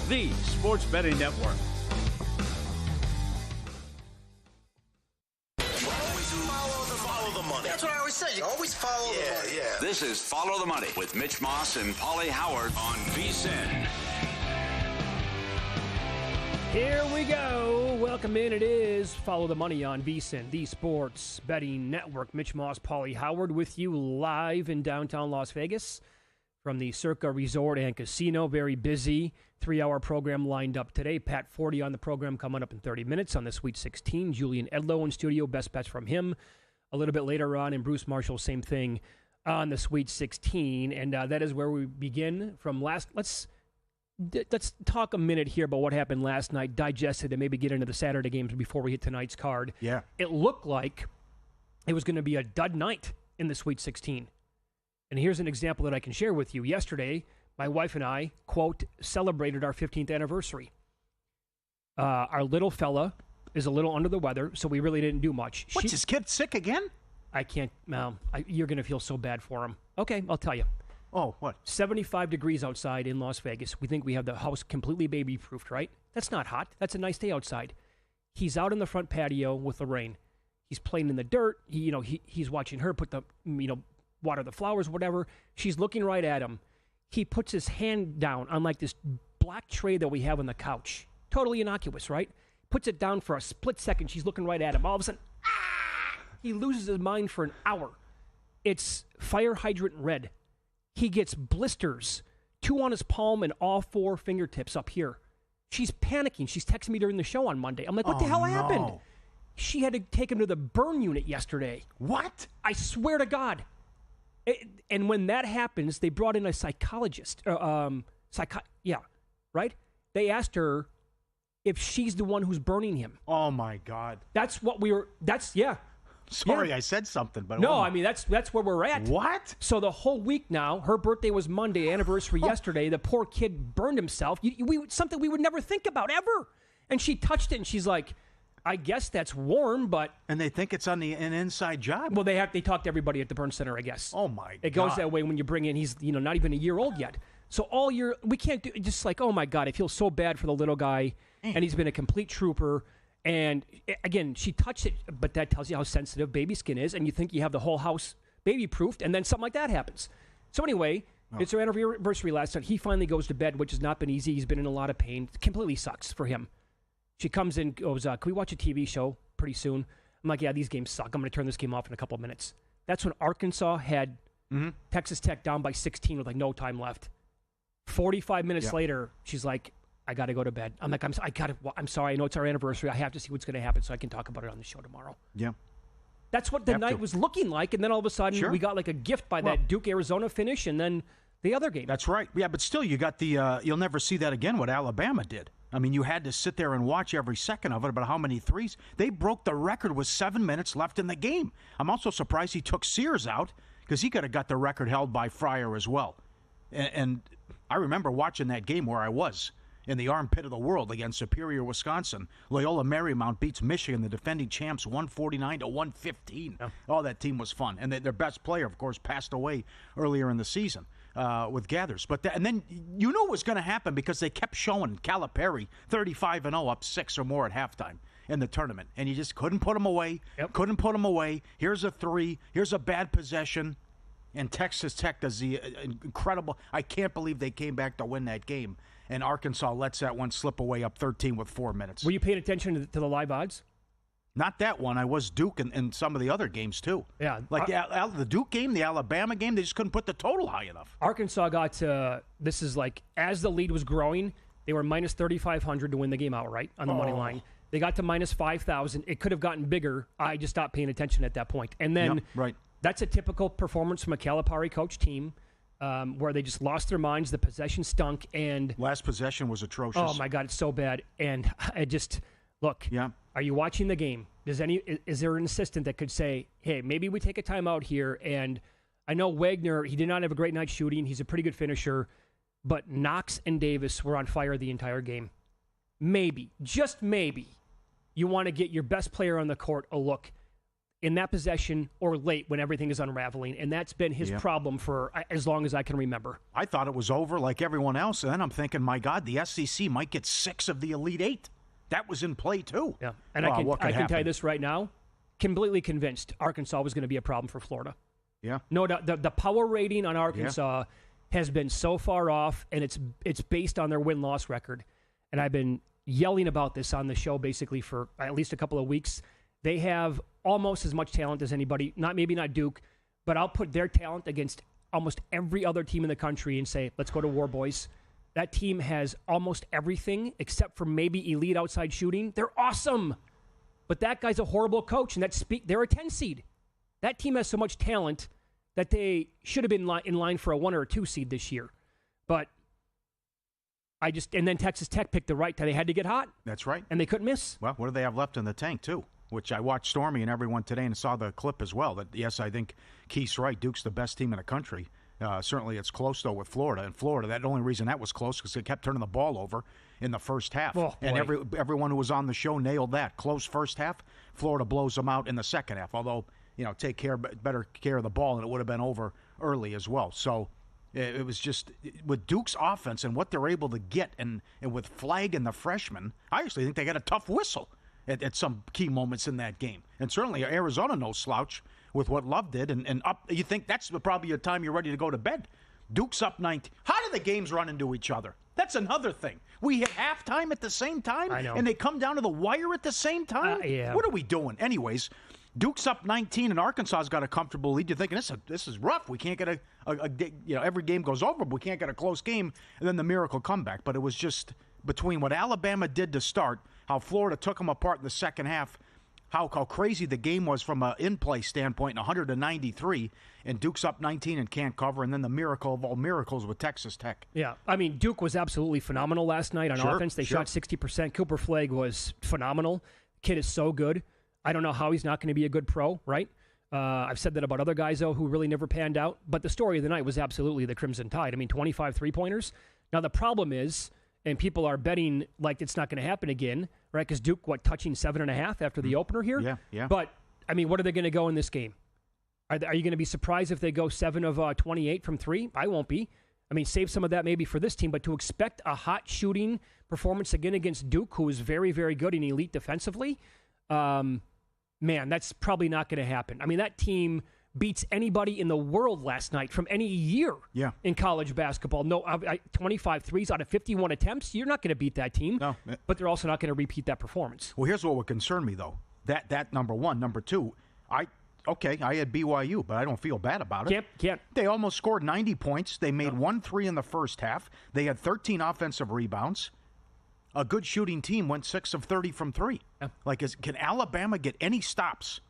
the Sports Betting Network. Follow the money. That's what I always say. You always follow the money. Yeah. This is Follow the Money with Mitch Moss and Paulie Howard on VSiN. Here we go. Welcome in. It is Follow the Money on VSiN, the Sports Betting Network. Mitch Moss, Paulie Howard with you live in downtown Las Vegas from the Circa Resort and Casino. Very busy 3-hour program lined up today. Pat Forde on the program coming up in 30 minutes on the Sweet 16. Julian Edlow in studio. Best bets from him a little bit later on. And Bruce Marshall, same thing on the Sweet 16. And that is where we begin from last. Let's talk a minute here about what happened last night, digest it, and maybe get into the Saturday games before we hit tonight's card. Yeah. It looked like it was going to be a dud night in the Sweet 16. And here's an example that I can share with you. Yesterday, my wife and I, quote, celebrated our 15th anniversary. Our little fella is a little under the weather, so we really didn't do much. What's his kid sick again? I can't, you're going to feel so bad for him. Okay, I'll tell you. Oh, what? 75 degrees outside in Las Vegas. We think we have the house completely baby-proofed, right? That's not hot. That's a nice day outside. He's out in the front patio with Lorraine. He's playing in the dirt. He's watching her put the, water the flowers, whatever. She's looking right at him. He puts his hand down on like this black tray that we have on the couch. Totally innocuous, right? Puts it down for a split second. She's looking right at him. All of a sudden, he loses his mind for an hour. It's fire hydrant red. He gets blisters, 2 on his palm and all 4 fingertips up here. She's panicking. She's texting me during the show on Monday. I'm like, what the hell happened? She had to take him to the burn unit yesterday. What? I swear to God. And when that happens, they brought in a psychologist. Right? They asked her if she's the one who's burning him. Oh, my God. That's what Sorry, Yeah. I said something, but no, that's where we're at. What? So the whole week now, her birthday was Monday, anniversary yesterday. The poor kid burned himself. Something we would never think about ever. And she touched it, and she's like, I guess that's warm, but and they think it's on an inside job. Well, they talk to everybody at the burn center, I guess. Oh my God! It goes that way when you bring in. He's not even a year old yet. So all year we can't do. Just like, oh my God, I feel so bad for the little guy, and he's been a complete trooper. And again, she touched it, but that tells you how sensitive baby skin is, and you think you have the whole house baby-proofed, and then something like that happens. So anyway, It's her anniversary last night. He finally goes to bed, which has not been easy. He's been in a lot of pain. It completely sucks for him. She comes in, goes, can we watch a TV show pretty soon? I'm like, yeah, these games suck. I'm going to turn this game off in a couple of minutes. That's when Arkansas had Texas Tech down by 16 with like no time left. 45 minutes later, she's like, I got to go to bed. I'm like, I'm sorry. I know it's our anniversary. I have to see what's going to happen so I can talk about it on the show tomorrow. Yeah. That's what the night was looking like. And then all of a sudden, we got like a gift by that Duke-Arizona finish and then the other game. That's right. Yeah, but still, you got the you'll never see that again, what Alabama did. I mean, you had to sit there and watch every second of it, but how many threes? They broke the record with 7 minutes left in the game. I'm also surprised he took Sears out because he could have got the record held by Fryer as well. And I remember watching that game where I was in the armpit of the world against Superior, Wisconsin. Loyola Marymount beats Michigan, the defending champs, 149-115. Yeah. Oh, that team was fun. And their best player, of course, passed away earlier in the season with Gathers. And then you knew it was going to happen because they kept showing Calipari 35-0 up 6 or more at halftime in the tournament. And you just couldn't put them away. Yep. Couldn't put them away. Here's a 3. Here's a bad possession. And Texas Tech does the incredible. I can't believe they came back to win that game. And Arkansas lets that one slip away up 13 with 4 minutes. Were you paying attention to the live odds? Not that one. I was Duke in some of the other games, too. Yeah. Like the Duke game, the Alabama game, they just couldn't put the total high enough. Arkansas got to, this is like, as the lead was growing, they were minus 3,500 to win the game outright on the money line. They got to minus 5,000. It could have gotten bigger. I just stopped paying attention at that point. And then that's a typical performance from a Calipari coach team. Where they just lost their minds. The possession stunk, and last possession was atrocious. Oh my God, it's so bad. And I just look. Yeah. Are you watching the game? Is there an assistant that could say, "Hey, maybe we take a timeout here"? And I know Wagner. He did not have a great night shooting. He's a pretty good finisher, but Knox and Davis were on fire the entire game. Maybe, just maybe, you want to get your best player on the court a look. in that possession or late when everything is unraveling, and that's been his problem for as long as I can remember. I thought it was over like everyone else, and then I'm thinking, my God, the SEC might get 6 of the Elite 8. That was in play, too. Yeah, and I can tell you this right now, completely convinced Arkansas was going to be a problem for Florida. Yeah. No doubt. The power rating on Arkansas has been so far off, and it's based on their win-loss record. And I've been yelling about this on the show basically for at least a couple of weeks. They have almost as much talent as anybody, maybe not Duke, but I'll put their talent against almost every other team in the country and say, let's go to war, boys. That team has almost everything except for maybe elite outside shooting. They're awesome. But that guy's a horrible coach, and they're a 10 seed. That team has so much talent that they should have been in line for a 1 or a 2 seed this year. But and then Texas Tech picked the right time. They had to get hot. That's right. And they couldn't miss. Well, what do they have left in the tank, too? Which I watched Stormy and everyone today and saw the clip as well. That, yes, I think Keith's right. Duke's the best team in the country. Certainly it's close, though, with Florida. And Florida, the only reason that was close because they kept turning the ball over in the first half. Oh, and everyone who was on the show nailed that. Close first half, Florida blows them out in the second half. Although, take better care of the ball, and it would have been over early as well. So it was just, with Duke's offense and what they're able to get, and with Flagg and the freshmen, I actually think they got a tough whistle at some key moments in that game. And certainly Arizona no slouch with what Love did. And up, you think that's probably the time you're ready to go to bed. Duke's up 19. How do the games run into each other? That's another thing. We hit halftime at the same time, I know. And they come down to the wire at the same time? Yeah. What are we doing? Anyways, Duke's up 19, and Arkansas's got a comfortable lead. You're thinking, this is rough. We can't get every game goes over, but we can't get a close game, and then the miracle comeback. But it was just between what Alabama did to start, how Florida took them apart in the second half, how crazy the game was from an in-play standpoint, 193, and Duke's up 19 and can't cover, and then the miracle of all miracles with Texas Tech. Yeah, I mean, Duke was absolutely phenomenal last night on offense. They shot 60%. Cooper Flagg was phenomenal. Kid is so good. I don't know how he's not going to be a good pro, right? I've said that about other guys, though, who really never panned out. But the story of the night was absolutely the Crimson Tide. I mean, 25 three-pointers. Now, the problem is, and people are betting like it's not going to happen again, right? Because Duke, touching 7.5 after the opener here? Yeah. But, I mean, what are they going to go in this game? Are you going to be surprised if they go 7 of 28 from 3? I won't be. I mean, save some of that maybe for this team, but to expect a hot shooting performance again against Duke, who is very, very good and elite defensively, man, that's probably not going to happen. I mean, that team beats anybody in the world last night from any year in college basketball. No, 25 threes out of 51 attempts. You're not going to beat that team, no. But they're also not going to repeat that performance. Well, here's what would concern me, though. That number one. Number two, I had BYU, but I don't feel bad about it. Can't. They almost scored 90 points. They made 1 3 in the first half. They had 13 offensive rebounds. A good shooting team went 6 of 30 from 3. Yeah. Can Alabama get any stops?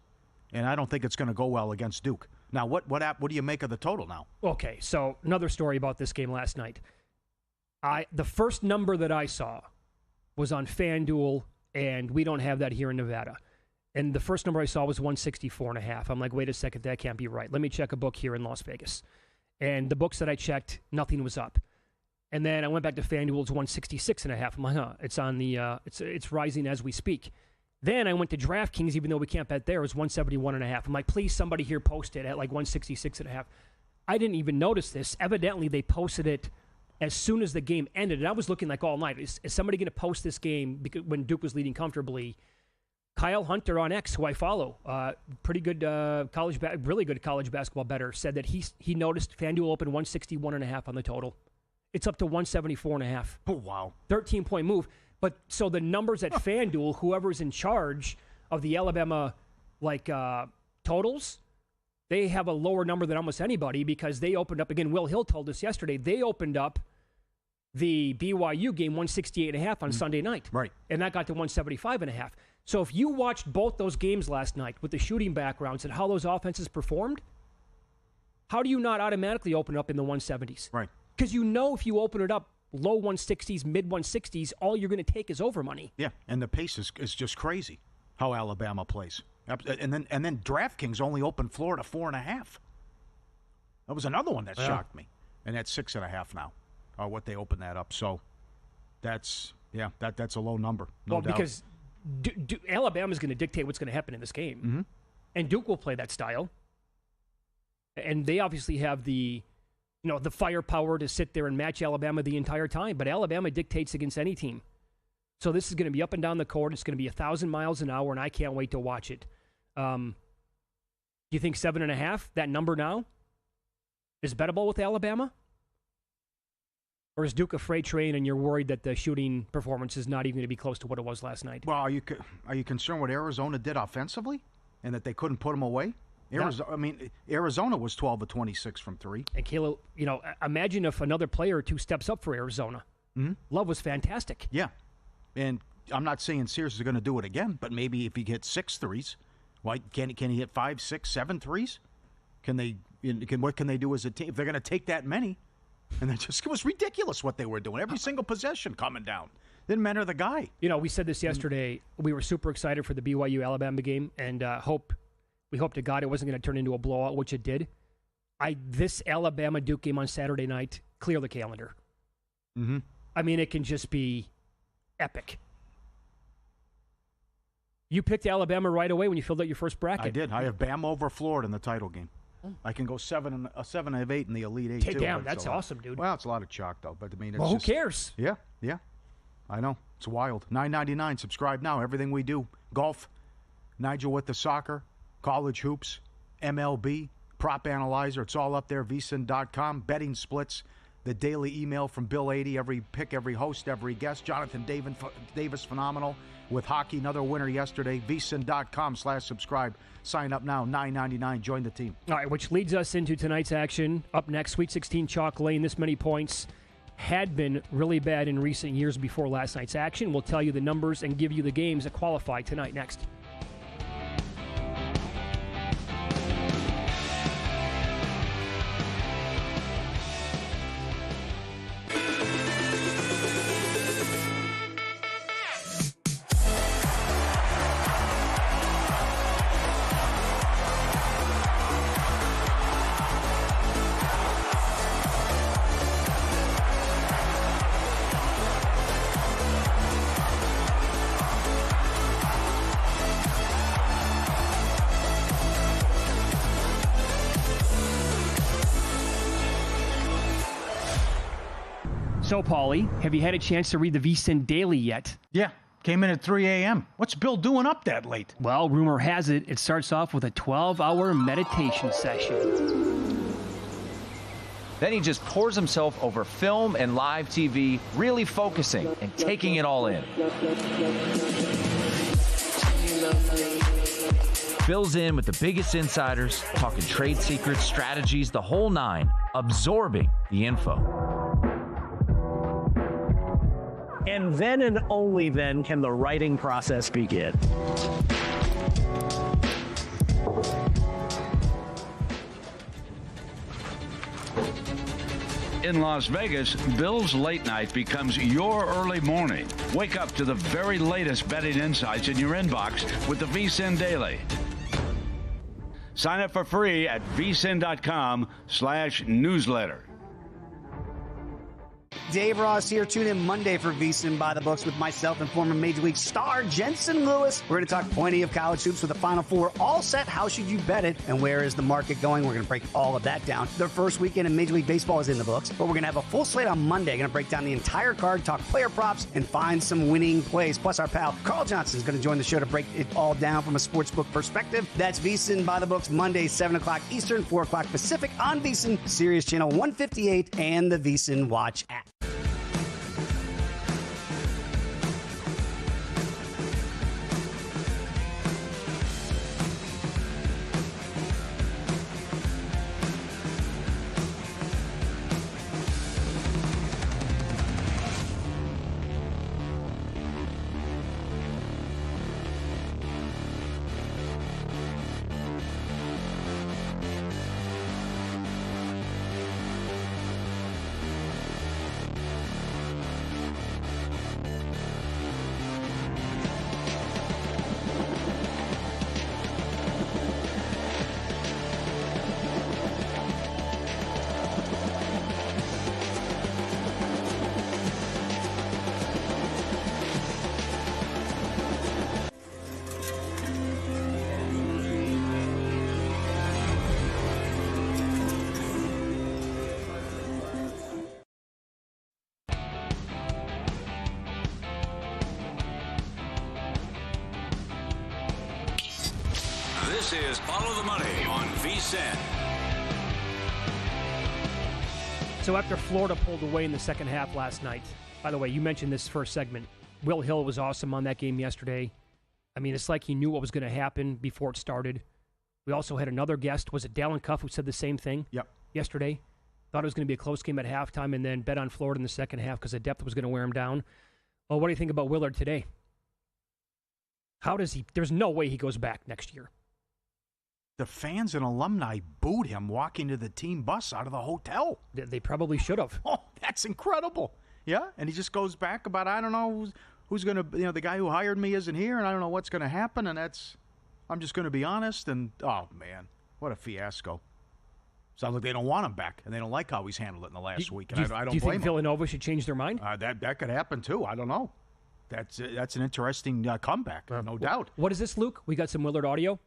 And I don't think it's going to go well against Duke. Now, what do you make of the total now? Okay, so another story about this game last night. The first number that I saw was on FanDuel, and we don't have that here in Nevada. And the first number I saw was 164.5. I'm like, wait a second, that can't be right. Let me check a book here in Las Vegas. And the books that I checked, nothing was up. And then I went back to FanDuel, it's 166.5. I'm like, it's on the it's rising as we speak. Then I went to DraftKings, even though we can't bet there, it was 171.5. I'm like, please, somebody here post it at 166.5. I didn't even notice this. Evidently, they posted it as soon as the game ended. And I was looking all night. Is somebody going to post this game when Duke was leading comfortably? Kyle Hunter on X, who I follow, pretty good really good college basketball bettor, said that he noticed FanDuel opened 161.5 on the total. It's up to 174.5. Oh, wow. 13-point move. But so the numbers at FanDuel, whoever's in charge of the Alabama totals, they have a lower number than almost anybody because they opened up, again, Will Hill told us yesterday, they opened up the BYU game 168.5 on Sunday night. Right. And that got to 175.5. So if you watched both those games last night with the shooting backgrounds and how those offenses performed, how do you not automatically open up in the 170s? Right. Because if you open it up low 160s, mid 160s, all you're going to take is over money. Yeah, and the pace is just crazy how Alabama plays. And then DraftKings only opened Florida 4.5. That was another one that shocked me. And that's 6.5 now, what they opened that up. So that's a low number, no doubt. Because Alabama's going to dictate what's going to happen in this game. Mm-hmm. And Duke will play that style. And they obviously have the firepower to sit there and match Alabama the entire time. But Alabama dictates against any team. So this is going to be up and down the court. It's going to be 1,000 miles an hour, and I can't wait to watch it. Do you think 7.5, that number now, is bettable with Alabama? Or is Duke a freight train and you're worried that the shooting performance is not even going to be close to what it was last night? Well, are you concerned what Arizona did offensively and that they couldn't put them away? Arizona was 12 of 26 from three. And Kayla, imagine if another player or two steps up for Arizona. Mm-hmm. Love was fantastic. Yeah. And I'm not saying Sears is going to do it again, but maybe if he hits 6 threes, can he hit 5, 6, 7 threes? What can they do as a team? If they're going to take that many, and it was ridiculous what they were doing. Every single possession coming down. Didn't matter the guy. We said this yesterday. We were super excited for the BYU-Alabama game, and we hope to God it wasn't going to turn into a blowout, which it did. This Alabama-Duke game on Saturday night, clear the calendar. Mm-hmm. I mean, it can just be epic. You picked Alabama right away when you filled out your first bracket. I did. I have Bama over Florida in the title game. I can go 7 of 8 in the Elite Eight, too. Damn, that's awesome, dude. Well, it's a lot of chalk, though. But, it's who cares? Yeah. I know. It's wild. $9.99. Subscribe now. Everything we do. Golf, Nigel with the soccer, college hoops, MLB, prop analyzer. It's all up there. VSiN.com. Betting splits. The daily email from Bill 80. Every pick, every host, every guest. Jonathan Davis, phenomenal. With hockey, another winner yesterday. VSiN.com/subscribe. Sign up now. $9.99. Join the team. All right, which leads us into tonight's action. Up next, Sweet 16 chalk lane. This many points had been really bad in recent years before last night's action. We'll tell you the numbers and give you the games that qualify tonight. Next. So, Paulie, have you had a chance to read the VSiN Daily yet? Yeah, came in at 3 a.m. What's Bill doing up that late? Well, rumor has it, it starts off with a 12-hour meditation session. Then he just pours himself over film and live TV, really focusing and taking it all in. Bill's in with the biggest insiders, talking trade secrets, strategies, the whole nine, absorbing the info. And then and only then can the writing process begin. In Las Vegas, Bill's late night becomes your early morning. Wake up to the very latest betting insights in your inbox with the VSiN Daily. Sign up for free at vsin.com/newsletter. Dave Ross here. Tune in Monday for VSiN by the Books with myself and former Major League star Jensen Lewis. We're going to talk plenty of college hoops with the Final Four all set. How should you bet it? And where is the market going? We're going to break all of that down. The first weekend in Major League Baseball is in the books, but we're going to have a full slate on Monday. Going to break down the entire card, talk player props, and find some winning plays. Plus, our pal Carl Johnson is going to join the show to break it all down from a sportsbook perspective. That's VSiN by the Books, Monday, 7 o'clock Eastern, 4 o'clock Pacific on VSiN, Sirius Channel 158, and the VSiN Watch app. This is Follow the Money on VSiN. So after Florida pulled away in the second half last night, by the way, you mentioned this first segment. Will Hill was awesome on that game yesterday. I mean, it's like he knew what was going to happen before it started. We also had another guest. Was it Dallin Cuff who said the same thing yesterday? Thought it was going to be a close game at halftime and then bet on Florida in the second half because the depth was going to wear him down. Well, what do you think about Willard today? How does he? There's no way he goes back next year. The fans and alumni booed him walking to the team bus out of the hotel. They probably should have. Oh, that's incredible. Yeah, and he just goes back about, I don't know who's going to, the guy who hired me isn't here, and I don't know what's going to happen, and I'm just going to be honest, and, oh, man, what a fiasco. Sounds like they don't want him back, and they don't like how he's handled it in the last week, and I don't blame him. Do you think Villanova should change their mind? That could happen, too. I don't know. That's an interesting comeback, no doubt. What is this, Luke? We got some Willard audio?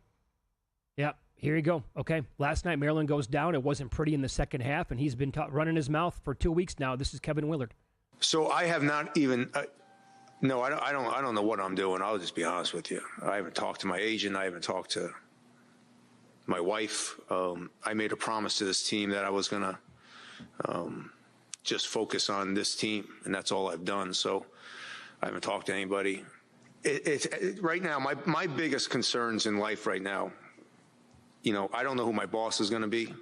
Yeah, here you go. Okay, last night Maryland goes down. It wasn't pretty in the second half, and he's been running his mouth for 2 weeks now. This is Kevin Willard. So I have not even. No, I don't know what I'm doing. I'll just be honest with you. I haven't talked to my agent. I haven't talked to my wife. I made a promise to this team that I was gonna just focus on this team, and that's all I've done. So I haven't talked to anybody. Right now, my biggest concerns in life right now. I don't know who my boss is going to be.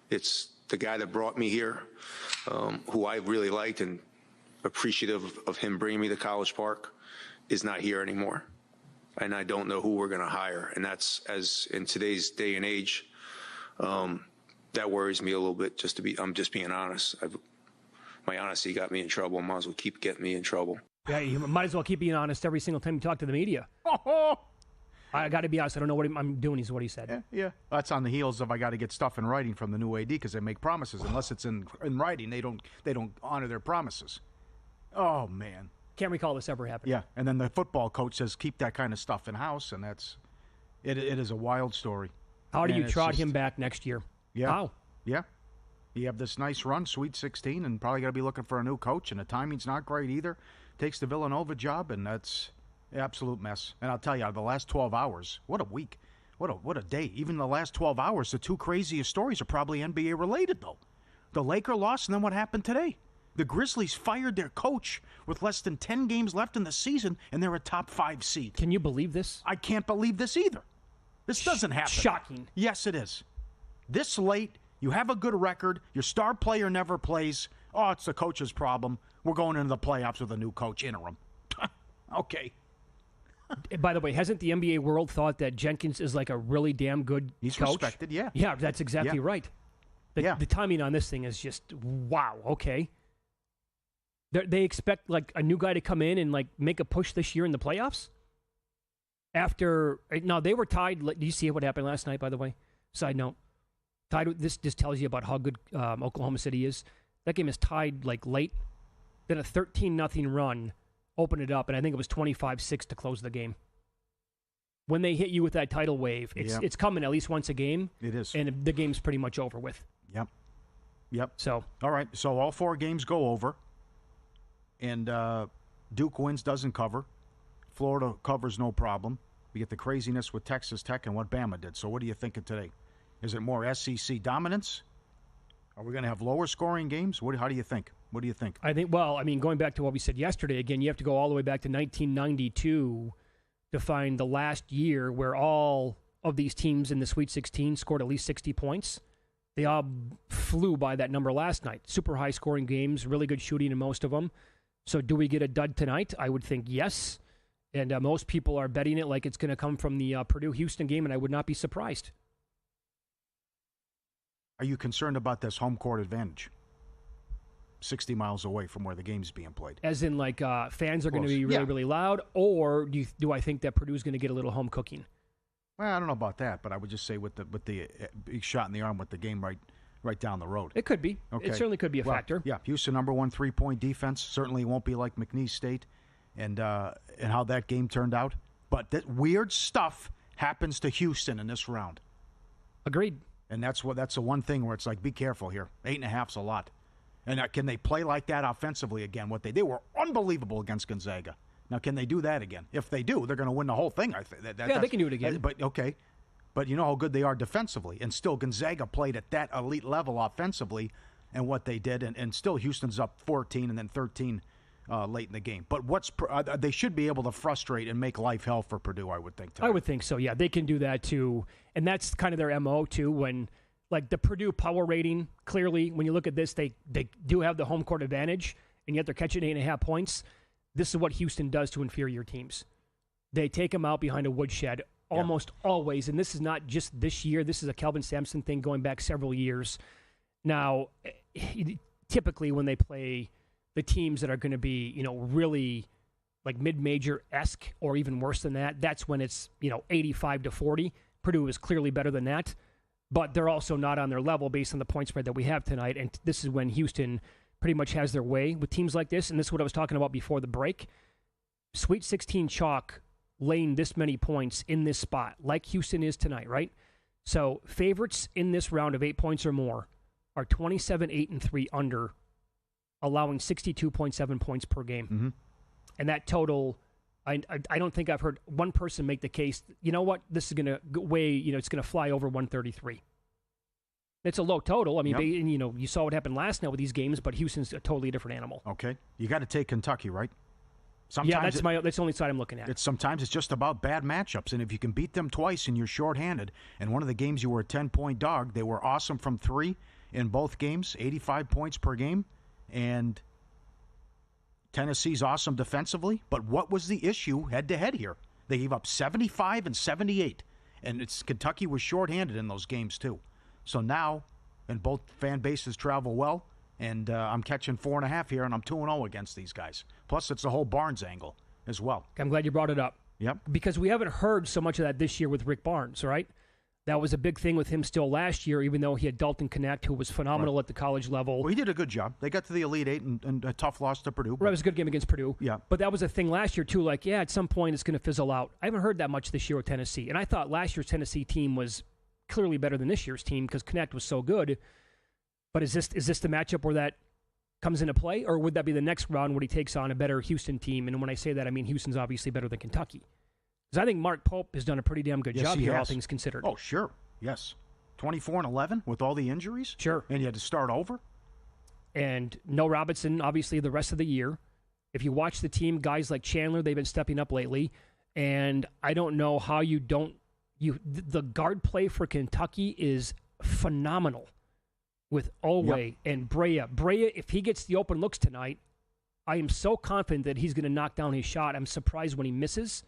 It's the guy that brought me here, who I really liked and appreciative of him bringing me to College Park, is not here anymore. And I don't know who we're going to hire. And that's, as in today's day and age, that worries me a little bit, I'm just being honest. My honesty got me in trouble. Might as well keep getting me in trouble. Yeah, you might as well keep being honest every single time you talk to the media. I got to be honest. I don't know what I'm doing. Is what he said. Yeah. That's on the heels of I got to get stuff in writing from the new AD because they make promises. Unless it's in writing, they don't honor their promises. Oh man, can't recall this ever happening. Yeah, and then the football coach says keep that kind of stuff in house, and it is a wild story. How do you trot him back next year? Yeah. How? Yeah. You have this nice run, Sweet 16, and probably got to be looking for a new coach, and the timing's not great either. Takes the Villanova job, and that's. Absolute mess. And I'll tell you, the last 12 hours, what a week. What a day. Even the last 12 hours, the two craziest stories are probably NBA related, though. The Laker loss, and then what happened today. The Grizzlies fired their coach with less than 10 games left in the season, and they're a top 5 seed. Can you believe this? I can't believe this either. This doesn't happen. Shocking. Yes, it is. This late, you have a good record, your star player never plays. Oh, it's the coach's problem. We're going into the playoffs with a new coach, interim. Okay. By the way, hasn't the NBA world thought that Jenkins is like a really damn good He's coach? respected, yeah. Yeah, that's exactly right. The timing on this thing is just, wow, okay. They expect like a new guy to come in and like make a push this year in the playoffs? Now they were tied. Do you see what happened last night, by the way? Side note. Tied. This just tells you about how good Oklahoma City is. That game is tied like late. Then a 13-0 run. Open it up, and I think it was 25-6 to close the game. When they hit you with that tidal wave, it's coming at least once a game. It is. And the game's pretty much over with. Yep. So. All right, so all 4 games go over, and Duke wins, doesn't cover. Florida covers no problem. We get the craziness with Texas Tech and what Bama did. So what are you thinking today? Is it more SEC dominance? Are we going to have lower scoring games? How do you think? What do you think? I think, going back to what we said yesterday, again, you have to go all the way back to 1992 to find the last year where all of these teams in the Sweet 16 scored at least 60 points. They all flew by that number last night. Super high-scoring games, really good shooting in most of them. So do we get a dud tonight? I would think yes. And most people are betting it like it's going to come from the Purdue-Houston game, and I would not be surprised. Are you concerned about this home court advantage? 60 miles away from where the game's being played. As in, like, fans are going to be really, really loud, or do I think that Purdue's going to get a little home cooking? Well, I don't know about that, but I would just say with the big shot in the arm with the game right down the road. It could be. Okay. It certainly could be a factor. Yeah, Houston number 1 3-point defense. Certainly won't be like McNeese State and how that game turned out. But that weird stuff happens to Houston in this round. Agreed. And that's the one thing where it's like, be careful here. 8.5's a lot. And can they play like that offensively again? They were unbelievable against Gonzaga. Now, can they do that again? If they do, they're going to win the whole thing. I think. They can do it again. But okay, But you know how good they are defensively. And still, Gonzaga played at that elite level offensively and what they did. And still, Houston's up 14 and then 13 late in the game. But they should be able to frustrate and make life hell for Purdue, I would think. Tonight. I would think so, yeah. They can do that, too. And that's kind of their MO, too, when, like, the Purdue power rating, clearly, when you look at this, they do have the home court advantage, and yet they're catching 8.5 points. This is what Houston does to inferior teams. They take them out behind a woodshed almost always, and this is not just this year. This is a Kelvin Sampson thing going back several years. Now, typically when they play the teams that are going to be, really like mid-major-esque or even worse than that, that's when it's, 85-40. Purdue is clearly better than that, but they're also not on their level based on the point spread that we have tonight, and this is when Houston pretty much has their way with teams like this, and this is what I was talking about before the break. Sweet 16 chalk laying this many points in this spot, like Houston is tonight, right? So favorites in this round of 8 points or more are 27-8-3 under, allowing 62.7 points per game. Mm-hmm. And that total, I don't think I've heard one person make the case, you know what, this is going to weigh, it's going to fly over 133. It's a low total. I mean, you saw what happened last night with these games, but Houston's a totally different animal. Okay. You got to take Kentucky, right? Sometimes that's the only side I'm looking at. Sometimes it's just about bad matchups, and if you can beat them twice and you're shorthanded, and one of the games you were a 10-point dog, they were awesome from three in both games, 85 points per game, and Tennessee's awesome defensively, but what was the issue head-to-head here? They gave up 75 and 78, and Kentucky was shorthanded in those games too. So now, and both fan bases travel well, and I'm catching 4.5 here, and I'm 2-0 against these guys. Plus, it's the whole Barnes angle as well. I'm glad you brought it up. Yep. Because we haven't heard so much of that this year with Rick Barnes, right? That was a big thing with him still last year, even though he had Dalton Connect, who was phenomenal at the college level. Well, he did a good job. They got to the Elite Eight and a tough loss to Purdue. Right, it was a good game against Purdue. Yeah. But that was a thing last year, too. Like, at some point it's going to fizzle out. I haven't heard that much this year with Tennessee. And I thought last year's Tennessee team was clearly better than this year's team because Connect was so good. But is this the matchup where that comes into play? Or would that be the next round when he takes on a better Houston team? And when I say that, I mean Houston's obviously better than Kentucky. Because I think Mark Pope has done a pretty damn good job here, all things considered. Oh, sure. Yes. 24-11 with all the injuries? Sure. And you had to start over? And no Robinson, obviously, the rest of the year. If you watch the team, guys like Chandler, they've been stepping up lately. And I don't know how you don't... The guard play for Kentucky is phenomenal with Olwe and Brea. Brea, if he gets the open looks tonight, I am so confident that he's going to knock down his shot. I'm surprised when he misses.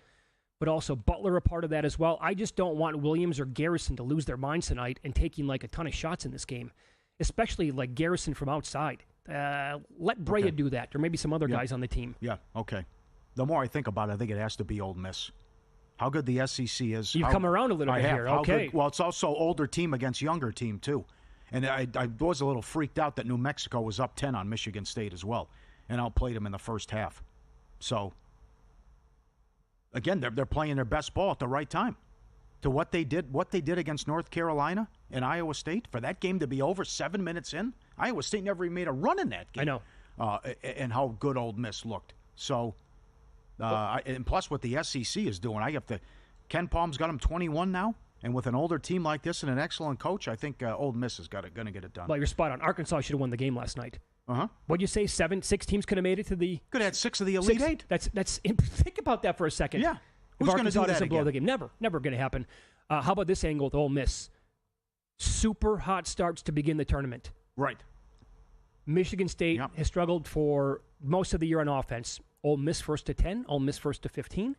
But also Butler a part of that as well. I just don't want Williams or Garrison to lose their minds tonight and taking like a ton of shots in this game, especially like Garrison from outside. Let Brea do that, or maybe some other guys on the team. Yeah, okay. The more I think about it, I think it has to be Ole Miss. How good the SEC is. You've come around a little bit here. Okay. Well, it's also older team against younger team, too. And I was a little freaked out that New Mexico was up 10 on Michigan State as well and outplayed them in the first half. So... Again, they're playing their best ball at the right time. To what they did against North Carolina and Iowa State, for that game to be over 7 minutes in, Iowa State never even made a run in that game. I know. And how good Ole Miss looked. So, and plus what the SEC is doing, Ken Palm's got them 21 now, and with an older team like this and an excellent coach, I think Ole Miss is going to get it done. Well, you're spot on. Arkansas should have won the game last night. Uh-huh. What'd you say? 6 teams could have made it to the... Could have had 6 of the Elite Eight. That's think about that for a second. Yeah. Who's going to do that blow again? the game? Never going to happen. How about this angle with Ole Miss? Super hot starts to begin the tournament. Right. Michigan State has struggled for most of the year on offense. Ole Miss first to 10, Ole Miss first to 15.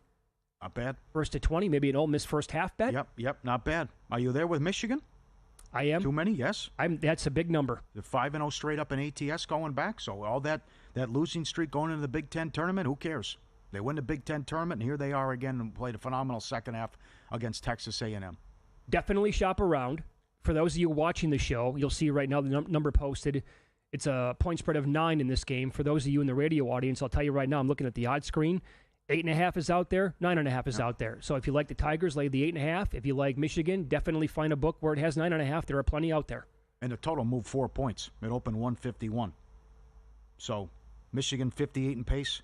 Not bad. First to 20, maybe an Ole Miss first half bet. Yep, not bad. Are you there with Michigan? I am. Too many? Yes. That's a big number. The 5-0 straight up in ATS going back. So all that losing streak going into the Big Ten tournament, who cares? They win the Big Ten tournament, and here they are again and played a phenomenal second half against Texas A&M. Definitely shop around. For those of you watching the show, you'll see right now the number posted. It's a point spread of 9 in this game. For those of you in the radio audience, I'll tell you right now, I'm looking at the odds screen. 8.5 is out there. 9.5 is out there. So if you like the Tigers, lay the 8.5. If you like Michigan, definitely find a book where it has 9.5. There are plenty out there. And the total moved 4 points. It opened 151. So Michigan 58 in pace.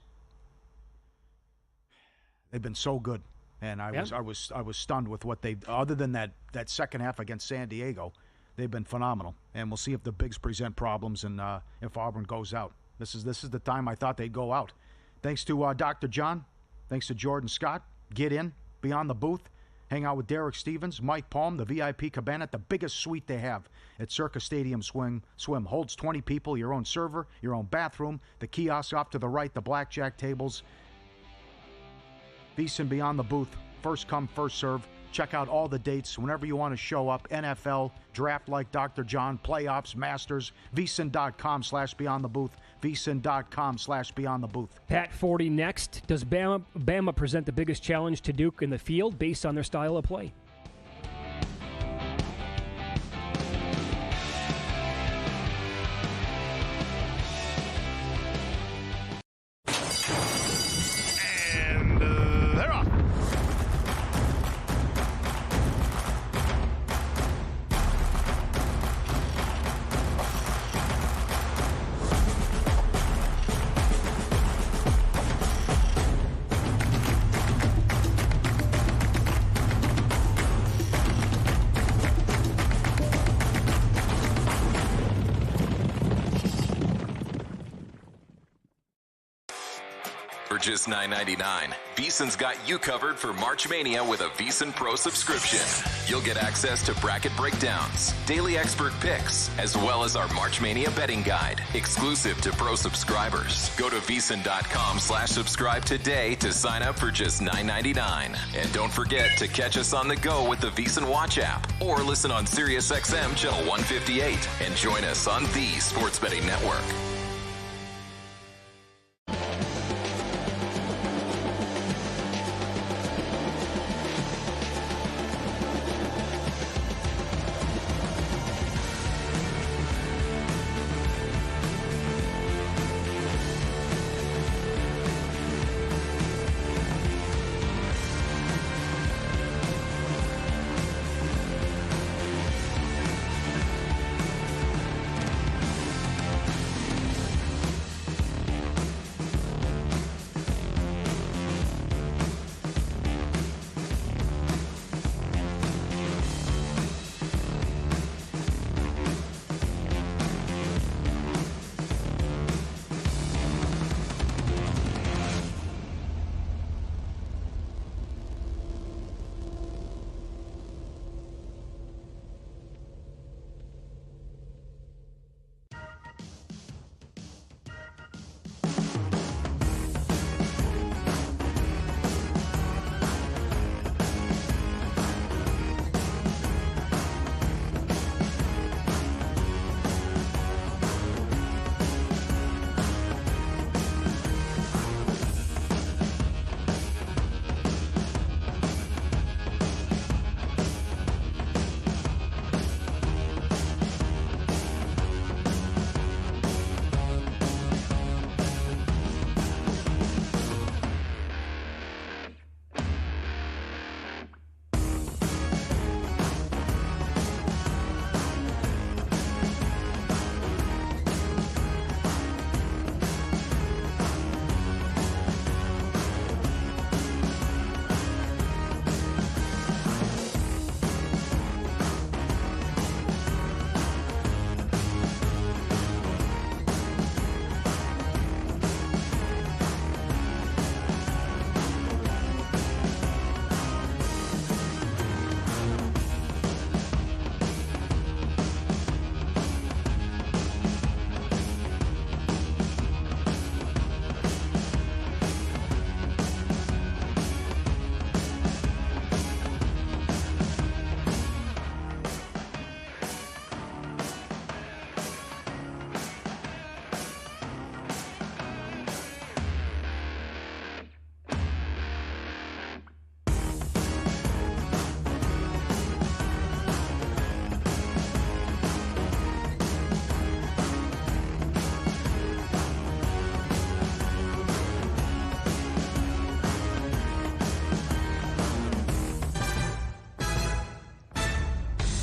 They've been so good. And I was stunned with what they, other than that second half against San Diego, they've been phenomenal. And we'll see if the Bigs present problems and if Auburn goes out. This is the time I thought they'd go out. Thanks to Dr. John. Thanks to Jordan Scott. Get in, beyond the booth. Hang out with Derek Stevens, Mike Palm, the VIP cabana, the biggest suite they have at Circa Stadium Swim. Holds 20 people, your own server, your own bathroom, the kiosk off to the right, the blackjack tables. VSiN Beyond the Booth, first come, first serve. Check out all the dates whenever you want to show up. NFL, draft like Dr. John, playoffs, Masters, VSiN.com/Beyond the Booth, VSiN.com/Beyond the Booth. Pat Forde next. Does Bama present the biggest challenge to Duke in the field based on their style of play? Just $9.99. VSiN's got you covered for March Mania with a VSiN Pro subscription. You'll get access to bracket breakdowns, daily expert picks, as well as our March Mania betting guide, exclusive to Pro subscribers. Go to VSiN.com/subscribe today to sign up for just $9.99. And don't forget to catch us on the go with the VSiN Watch app or listen on SiriusXM Channel 158 and join us on the Sports Betting Network.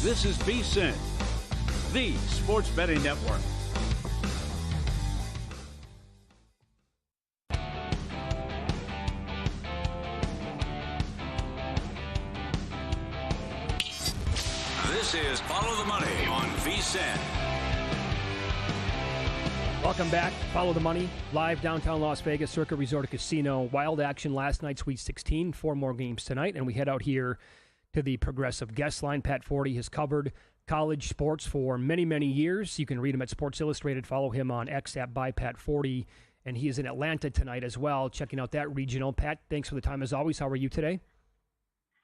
This is VSiN, the Sports Betting Network. This is Follow the Money on VSiN. Welcome back. Follow the Money, live downtown Las Vegas, Circa Resort and Casino. Wild action last night, Sweet 16, 4 more games tonight, and we head out here to the Progressive guest line. Pat Forde has covered college sports for many, many years. You can read him at Sports Illustrated. Follow him on X at @ByPatForde, and he is in Atlanta tonight as well, checking out that regional. Pat, thanks for the time as always. How are you today?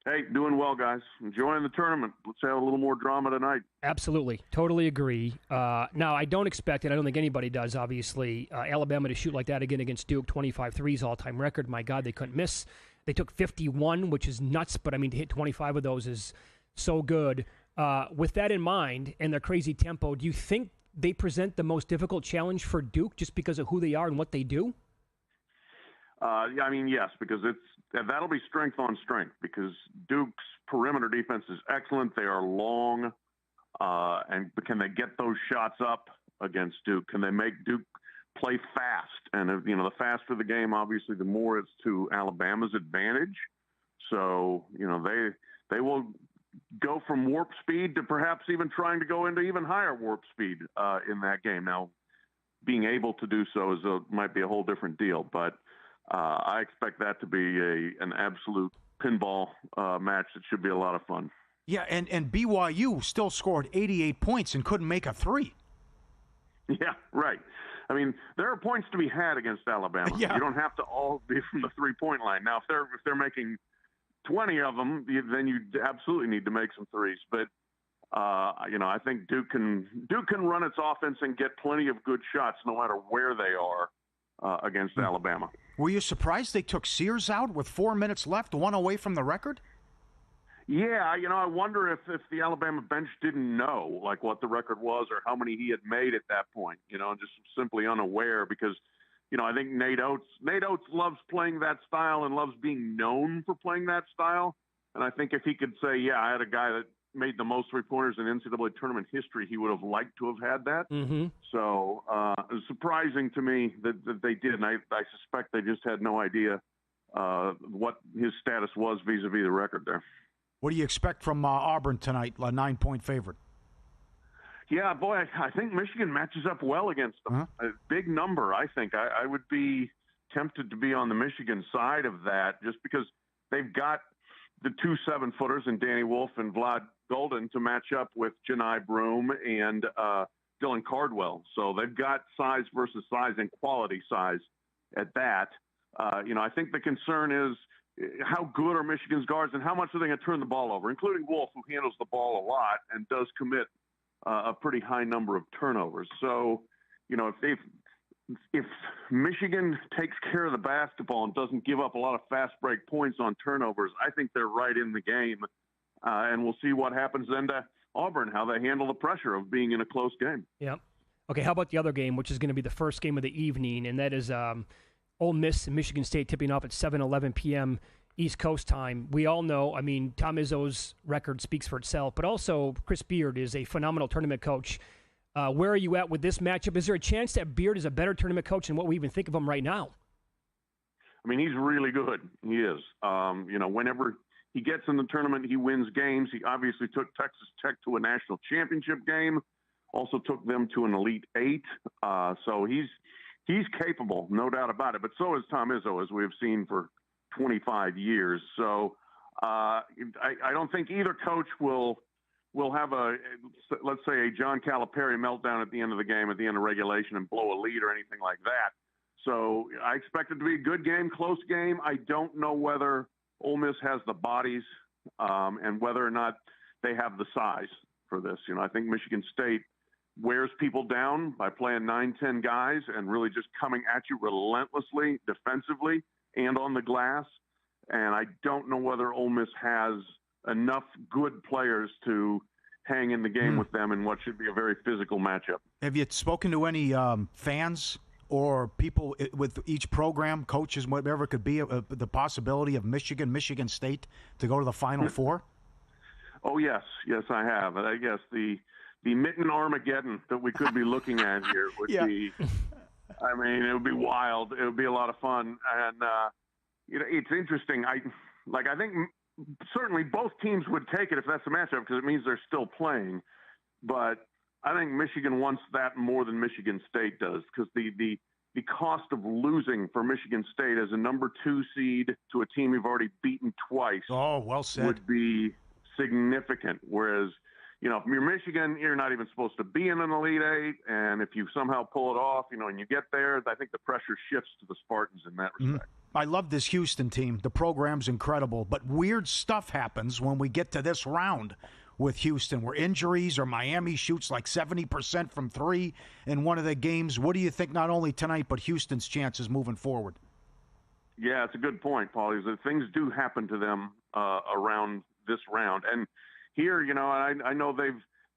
Hey, doing well, guys. Enjoying the tournament. Let's have a little more drama tonight. Absolutely. Totally agree. Now, I don't expect it. I don't think anybody does, obviously. Alabama to shoot like that again against Duke, 25 threes, all-time record. My God, they couldn't miss. They took 51, which is nuts, but, I mean, to hit 25 of those is so good. With that in mind and their crazy tempo, do you think they present the most difficult challenge for Duke just because of who they are and what they do? I mean, yes, because that'll be strength on strength because Duke's perimeter defense is excellent. They are long, and can they get those shots up against Duke? Can they make Duke play fast? And, the faster the game, obviously, the more it's to Alabama's advantage. So, they will go from warp speed to perhaps even trying to go into even higher warp speed in that game. Now, being able to do so might be a whole different deal, but I expect that to be an absolute pinball match that should be a lot of fun. Yeah, and BYU still scored 88 points and couldn't make a three. Yeah, right. I mean, there are points to be had against Alabama. Yeah. You don't have to all be from the three-point line. Now, if they're making 20 of them, then you absolutely need to make some threes. But I think Duke can run its offense and get plenty of good shots no matter where they are against Alabama. Were you surprised they took Sears out with 4 minutes left, one away from the record? Yeah, I wonder if the Alabama bench didn't know what the record was or how many he had made at that point. Just simply unaware because, I think Nate Oates loves playing that style and loves being known for playing that style. And I think if he could say, yeah, I had a guy that made the most three-pointers in NCAA tournament history, he would have liked to have had that. Mm-hmm. So it was surprising to me that they did, and I suspect they just had no idea what his status was vis-a-vis the record there. What do you expect from Auburn tonight, a 9-point favorite? Yeah, boy, I think Michigan matches up well against them. Uh-huh. A big number, I think. I would be tempted to be on the Michigan side of that just because they've got the 2 7-footers in Danny Wolf and Vlad Golden to match up with Janai Broome and Dylan Cardwell. So they've got size versus size and quality size at that. I think the concern is how good are Michigan's guards and how much are they going to turn the ball over, including Wolf, who handles the ball a lot and does commit a pretty high number of turnovers. So, if Michigan takes care of the basketball and doesn't give up a lot of fast break points on turnovers, I think they're right in the game. And we'll see what happens then to Auburn, how they handle the pressure of being in a close game. Yeah. Okay, how about the other game, which is going to be the first game of the evening, and that is Ole Miss and Michigan State tipping off at 7:11 p.m. East Coast time. We all know, Tom Izzo's record speaks for itself, but also Chris Beard is a phenomenal tournament coach. Where are you at with this matchup? Is there a chance that Beard is a better tournament coach than what we even think of him right now? He's really good. He is. Whenever he gets in the tournament, he wins games. He obviously took Texas Tech to a national championship game, also took them to an Elite Eight. So he's capable, no doubt about it. But so is Tom Izzo, as we have seen for 25 years. So I don't think either coach will have let's say a John Calipari meltdown at the end of the game, at the end of regulation, and blow a lead or anything like that. So I expect it to be a good game, close game. I don't know whether Ole Miss has the bodies and whether or not they have the size for this. I think Michigan State wears people down by playing 9-10 guys and really just coming at you relentlessly defensively and on the glass. And I don't know whether Ole Miss has enough good players to hang in the game with them in what should be a very physical matchup. Have you spoken to any fans or people with each program, coaches, whatever it could be, the possibility of Michigan State to go to the Final Four? Oh, yes. Yes, I have. And I guess the Mitten Armageddon that we could be looking at here would be, it would be wild. It would be a lot of fun. And, it's interesting. I think certainly both teams would take it if that's the matchup because it means they're still playing. But I think Michigan wants that more than Michigan State does because the cost of losing for Michigan State as a number 2 seed to a team you've already beaten twice well said. Would be significant. Whereas, if you're Michigan, you're not even supposed to be in an Elite Eight. And if you somehow pull it off, and you get there, I think the pressure shifts to the Spartans in that respect. I love this Houston team. The program's incredible, but weird stuff happens when we get to this round with Houston, where injuries or Miami shoots like 70% from 3 in one of the games. What do you think not only tonight, but Houston's chances moving forward? Yeah, it's a good point, Paulie, is that things do happen to them around this round. And here, I know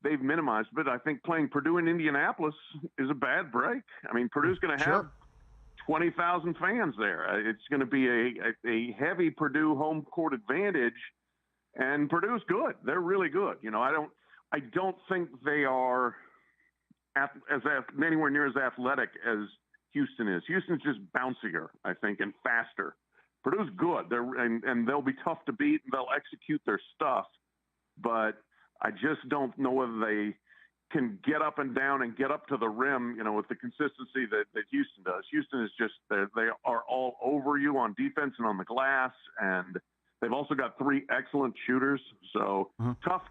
they've minimized, but I think playing Purdue in Indianapolis is a bad break. I mean, Purdue's going to have 20,000 fans there. It's going to be a heavy Purdue home court advantage. And Purdue's good. They're really good. I don't think they are anywhere near as athletic as Houston is. Houston's just bouncier, I think, and faster. Purdue's good. And they'll be tough to beat, and they'll execute their stuff. But I just don't know whether they can get up and down and get up to the rim, with the consistency that Houston does. Houston is just they are all over you on defense and on the glass, and they've also got 3 excellent shooters. So tough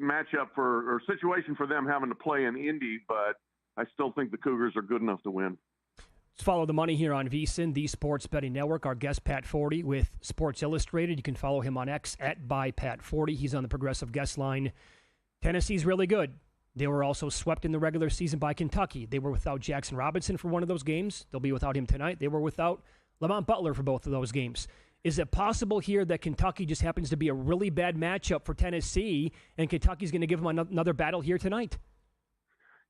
matchup situation for them having to play in Indy, but I still think the Cougars are good enough to win. Let's follow the money here on VSiN, the Sports Betting Network. Our guest, Pat Forde, with Sports Illustrated. You can follow him on X @ByPatForde. He's on the Progressive Guest Line. Tennessee's really good. They were also swept in the regular season by Kentucky. They were without Jackson Robinson for one of those games. They'll be without him tonight. They were without Lamont Butler for both of those games. Is it possible here that Kentucky just happens to be a really bad matchup for Tennessee, and Kentucky's going to give them another battle here tonight?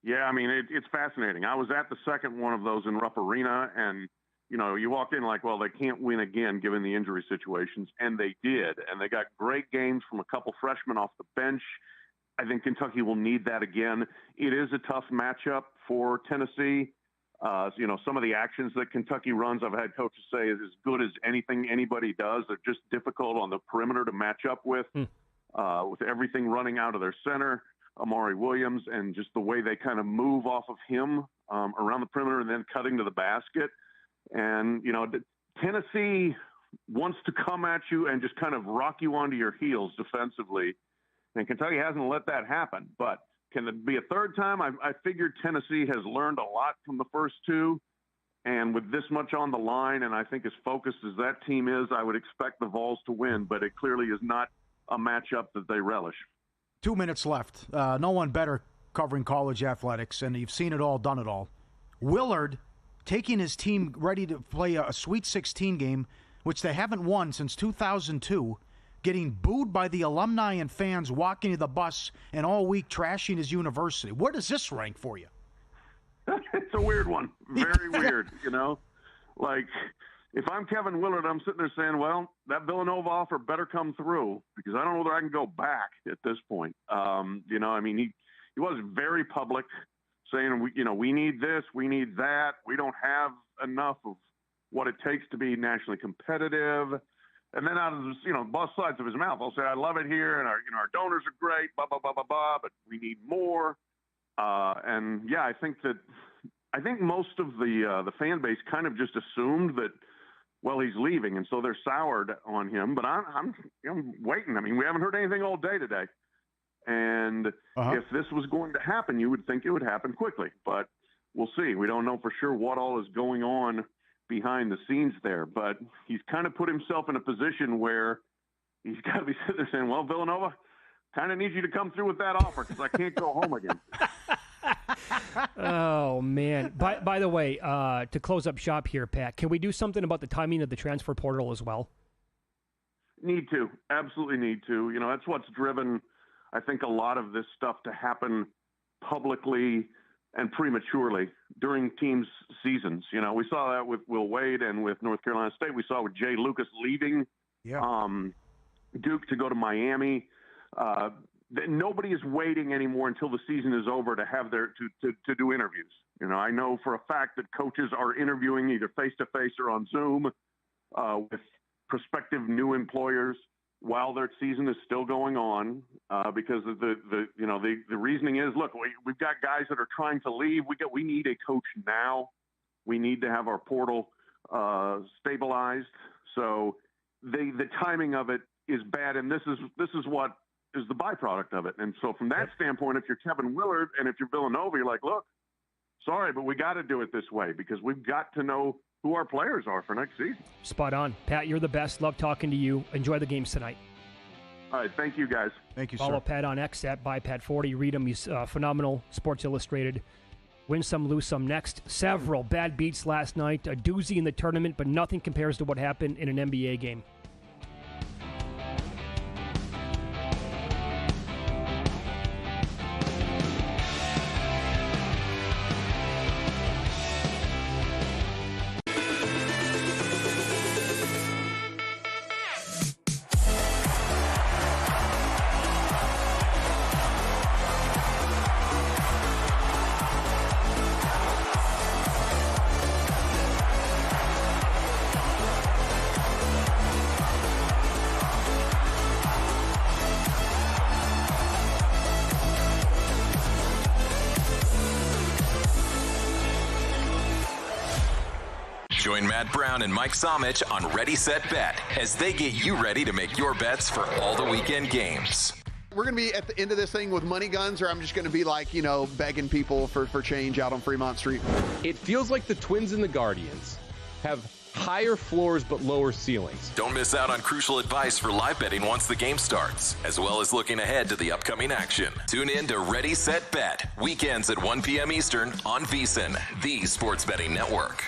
Yeah, I mean, it's fascinating. I was at the second one of those in Rupp Arena, and, you walked in like, well, they can't win again given the injury situations, and they did. And they got great games from a couple freshmen off the bench. I think Kentucky will need that again. It is a tough matchup for Tennessee. Some of the actions that Kentucky runs, I've had coaches say, is as good as anything anybody does. They're just difficult on the perimeter to match up with everything running out of their center, Amari Williams, and just the way they kind of move off of him around the perimeter and then cutting to the basket. And, Tennessee wants to come at you and just kind of rock you onto your heels defensively. And Kentucky hasn't let that happen. But can it be a third time? I figured Tennessee has learned a lot from the first 2. And with this much on the line, and I think as focused as that team is, I would expect the Vols to win. But it clearly is not a matchup that they relish. 2 minutes left. No one better covering college athletics, and you've seen it all, done it all. Willard taking his team ready to play a Sweet 16 game, which they haven't won since 2002, getting booed by the alumni and fans walking to the bus and all week trashing his university. Where does this rank for you? It's a weird one. Very weird, Like, if I'm Kevin Willard, I'm sitting there saying, well, that Villanova offer better come through because I don't know whether I can go back at this point. He was very public saying, we need this, we need that. We don't have enough of what it takes to be nationally competitive. And then out of both sides of his mouth, I'll say, I love it here, and our donors are great, blah, blah, blah, blah, blah, but we need more. I think most of the fan base kind of just assumed that, well, he's leaving, and so they're soured on him. But I'm waiting. I mean, we haven't heard anything all day today. And if this was going to happen, you would think it would happen quickly. But we'll see. We don't know for sure what all is going on behind the scenes there, but he's kind of put himself in a position where he's got to be sitting there saying, well, Villanova, kind of need you to come through with that offer because I can't go home again. Oh, man. By the way, to close up shop here, Pat, can we do something about the timing of the transfer portal as well? Need to. Absolutely need to. That's what's driven, I think, a lot of this stuff to happen publicly and prematurely during teams' seasons. We saw that with Will Wade and with North Carolina State. We saw with Jay Lucas leaving Duke to go to Miami. Nobody is waiting anymore until the season is over to have to do interviews. I know for a fact that coaches are interviewing either face-to-face or on Zoom with prospective new employers while their season is still going on, because of the reasoning is, look, we've got guys that are trying to leave. We need a coach now. We need to have our portal stabilized. So the timing of it is bad, and this is what is the byproduct of it. And so from that standpoint, if you're Kevin Willard and if you're Villanova, you're like, look, sorry, but we got to do it this way because we've got to know who our players are for next season. Spot on. Pat, you're the best. Love talking to you. Enjoy the games tonight. All right. Thank you, guys. Thank you, Follow sir. Pat on X at @Pat40. Read him. He's phenomenal. Sports Illustrated. Win some, lose some next. Several bad beats last night. A doozy in the tournament, but nothing compares to what happened in an NBA game. Join Matt Brown and Mike Somich on Ready, Set, Bet as they get you ready to make your bets for all the weekend games. We're going to be at the end of this thing with money guns, or I'm just going to be like, begging people for change out on Fremont Street. It feels like the Twins and the Guardians have higher floors but lower ceilings. Don't miss out on crucial advice for live betting once the game starts, as well as looking ahead to the upcoming action. Tune in to Ready, Set, Bet, weekends at 1 p.m. Eastern on VSiN, the sports betting network.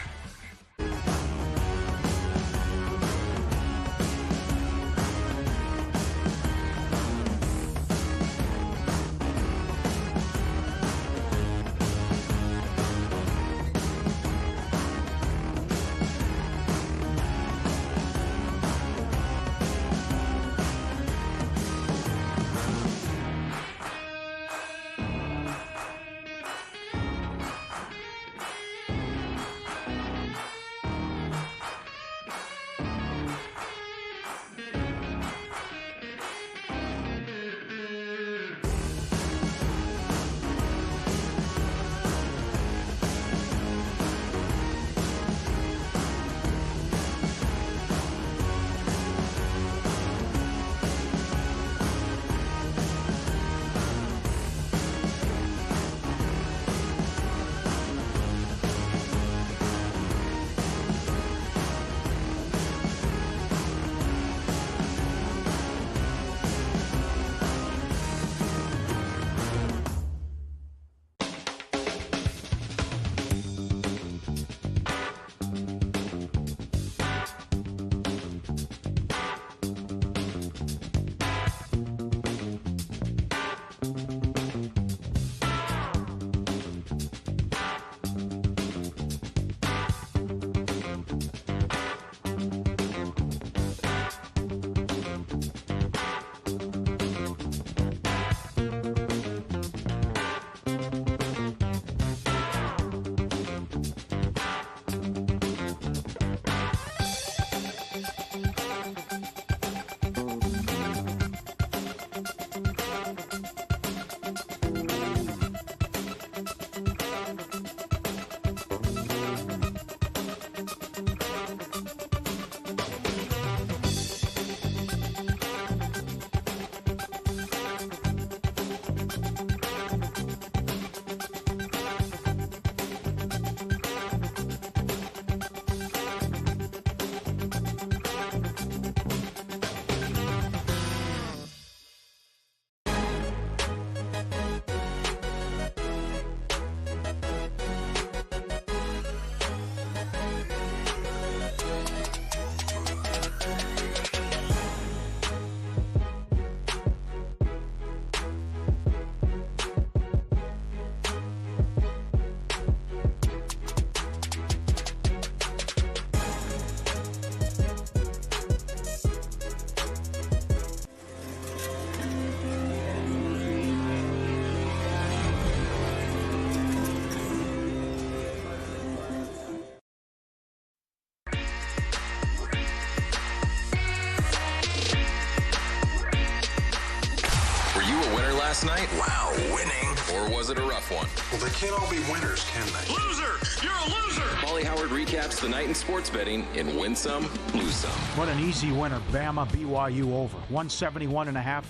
last night? Wow, winning. Or was it a rough one? Well, they can't all be winners, can they? Loser! You're a loser! Paulie Howard recaps the night in sports betting in Win Some, Lose Some. What an easy winner. Bama, BYU over. 171.5.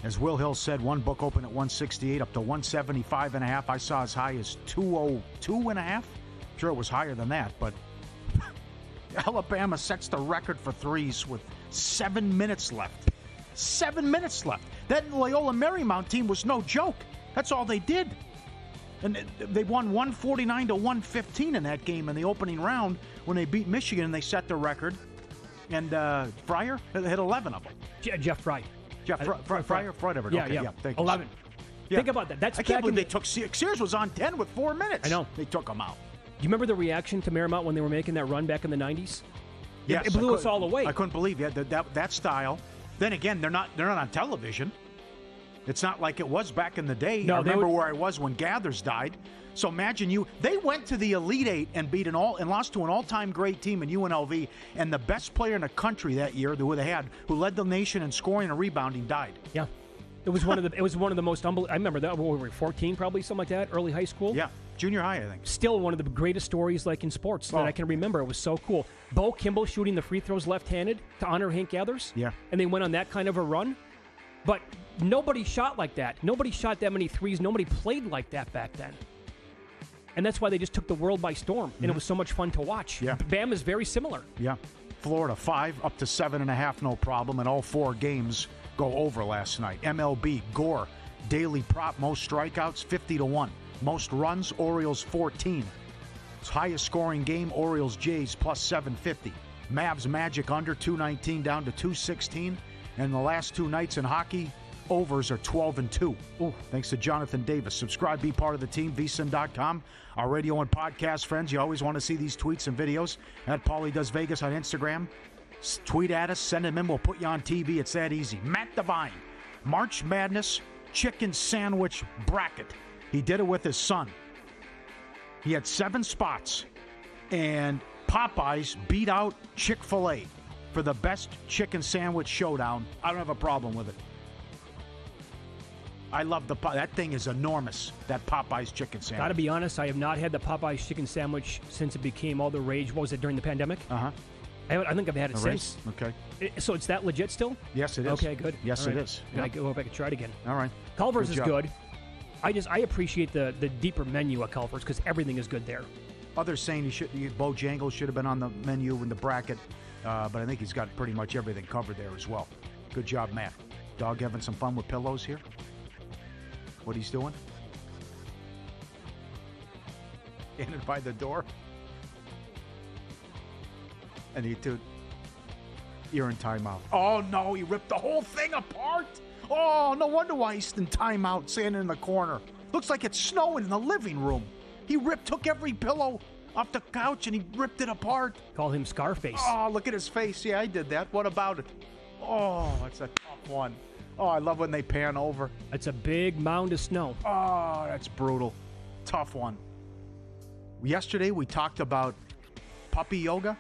As Will Hill said, one book opened at 168 up to 175.5. I saw as high as 202.5. I'm sure it was higher than that, but Alabama sets the record for threes with 7 minutes left. 7 minutes left. That Loyola Marymount team was no joke. That's all they did. And they won 149 to 115 in that game in the opening round when they beat Michigan and they set the record. And Fryer hit 11 of them. Jeff Fry. Fryer, whatever. Yeah, okay, yeah. Thank you. 11. Yeah. Think about that. That's I can't believe they took Sears was on 10 with 4 minutes. I know. They took him out. Do you remember the reaction to Marymount when they were making that run back in the 90s? Yes, it blew us all away. I couldn't believe that style. Then again, they're not on television. It's not like it was back in the day. No, I remember where I was when Gathers died. So imagine they went to the Elite Eight and lost to an all-time great team in UNLV, and the best player in the country that year, who they had, who led the nation in scoring and rebounding, died. Yeah. It was one of the most unbelievable. I remember that when we were 14, probably something like that, early high school. Yeah, junior high, I think. Still one of the greatest stories in sports that I can remember. It was so cool. Bo Kimball shooting the free throws left-handed to honor Hank Gathers. Yeah. And they went on that kind of a run. But nobody shot like that. Nobody shot that many threes. Nobody played like that back then. And that's why they just took the world by storm. And it was so much fun to watch. Yeah. Bam is very similar. Yeah. Florida 5 up to 7.5, no problem. And all 4 games go over last night. MLB, Gore, daily prop, most strikeouts, 50 to 1. Most runs, Orioles 14. It's highest scoring game, Orioles Jays plus 750. Mavs Magic under 219 down to 216. And the last 2 nights in hockey, overs are 12 and 2. Ooh. Thanks to Jonathan Davis. Subscribe, be part of the team, VSiN.com. Our radio and podcast friends, you always want to see these tweets and videos at Paulie Does Vegas on Instagram. Tweet at us, send them in, we'll put you on TV. It's that easy. Matt Devine, March Madness chicken sandwich bracket. He did it with his son. He had 7 spots, and Popeyes beat out Chick-fil-A for the best chicken sandwich showdown. I don't have a problem with it. I love that thing is enormous, that Popeyes chicken sandwich. Gotta be honest, I have not had the Popeyes chicken sandwich since it became all the rage. What was it, during the pandemic? Uh-huh. I think I've had it since. Okay. So it's that legit still? Yes, it is. Okay, good. Yes, right. it is. I go back and try it again. All right. Culver's is good. I appreciate the deeper menu at Culver's because everything is good there. Others saying Bojangles should have been on the menu in the bracket, but I think he's got pretty much everything covered there as well. Good job, Matt. Dog having some fun with pillows here? What he's doing? Standing by the door? And you're in timeout. Oh, no, he ripped the whole thing apart. Oh, no wonder why he's in timeout, standing in the corner. Looks like it's snowing in the living room. He took every pillow off the couch and he ripped it apart. Call him Scarface. Oh, look at his face. Yeah, I did that. What about it? Oh, that's a tough one. Oh, I love when they pan over. That's a big mound of snow. Oh, that's brutal. Tough one. Yesterday we talked about puppy yoga,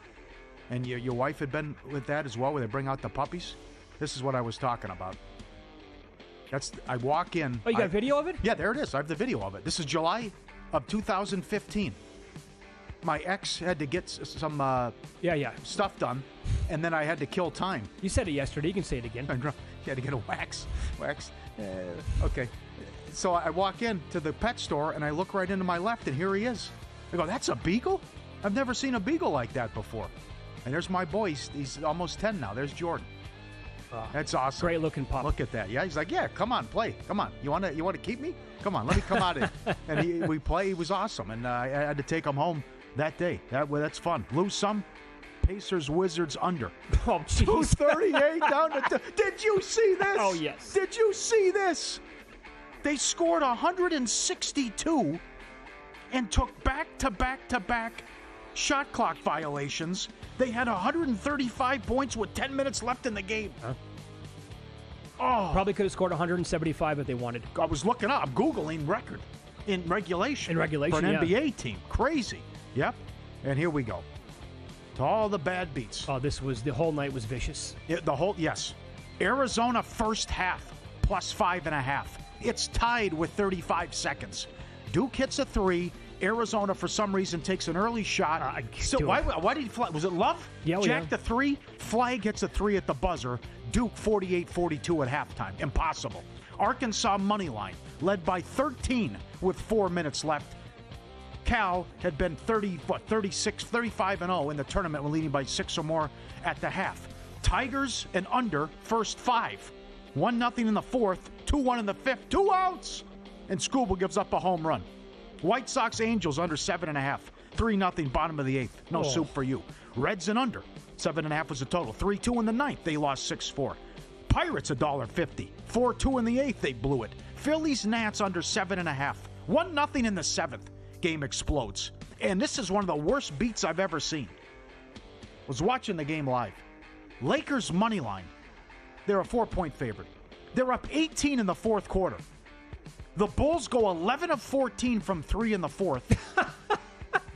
and your wife had been with that as well, where they bring out the puppies. This is what I was talking about. I walk in. Oh, you got video of it? Yeah, there it is. I have the video of it. This is July of 2015. My ex had to get some stuff done, and then I had to kill time. You said it yesterday. You can say it again. You had to get a wax. Okay. So I walk in to the pet store, and I look right into my left, and here he is. I go, that's a beagle? I've never seen a beagle like that before. And there's my boy. He's almost 10 now. There's Jordan. That's awesome. Great looking pup. Look at that. Yeah, he's like, yeah, come on, play. Come on. You want to keep me? Come on, let me come out in. And we play. He was awesome. And I had to take him home that day. That's fun. Lose some. Pacers Wizards under. Oh, jeez. 238 down to. Did you see this? Oh, yes. Did you see this? They scored 162 and took back-to-back shot clock violations. They had 135 points with 10 minutes left in the game. Huh? Oh. Probably could have scored 175 if they wanted. I was looking up. I'm Googling record in regulation. For an NBA team. Crazy. Yep. And here we go. To all the bad beats. Oh, the whole night was vicious. Yes. Arizona first half, plus 5.5. It's tied with 35 seconds. Duke hits a three. Arizona, for some reason, takes an early shot. So why did he fly? Was it Love? Yeah, Jack the three. Flag hits a three at the buzzer. Duke 48-42 at halftime. Impossible. Arkansas money line, led by 13 with 4 minutes left. Cal had been 35-0 in the tournament when leading by 6 or more at the half. Tigers and under first 5. 1-0 in the fourth, 2-1 in the fifth, 2 outs, and Skubal gives up a home run. White Sox Angels under 7.5, 3-0 bottom of the eighth. No soup for you. Reds and under 7.5 was the total. 3-2 in the ninth. They lost 6-4. Pirates $1.50. 4-2 in the eighth. They blew it. Phillies Nats under 7.5. 1-0 in the seventh. Game explodes. And this is one of the worst beats I've ever seen. Was watching the game live. Lakers money line. They're a 4-point favorite. They're up 18 in the fourth quarter. The Bulls go 11 of 14 from 3 in the fourth.